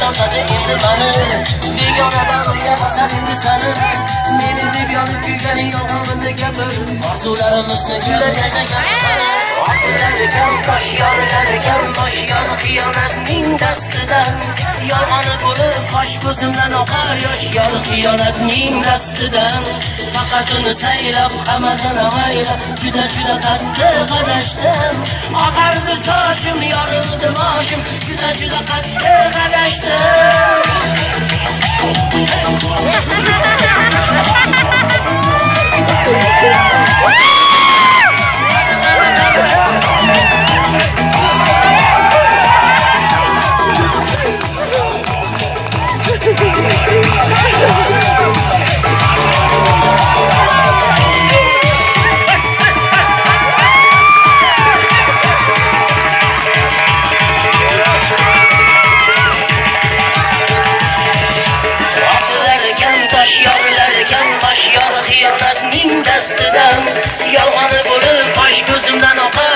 tortadi endi mani begonadan uyalasan endi sani meni deb yonib kuyganing yolg'onimni gapir orzularimizni juda yashagan orzulargan tosh yorilargan bosh yon xiyonatning dastidan yolg'oni bo'lib qosh ko'zimdan oqar yosh yor xiyonatning dastidan faqat uni saylab hammadan avaylab juda qattiq adashdim oqardi sochim yorildi boshim juda qattiq adashdim yolg'oni bo'lib qosh ko'zimdan oqar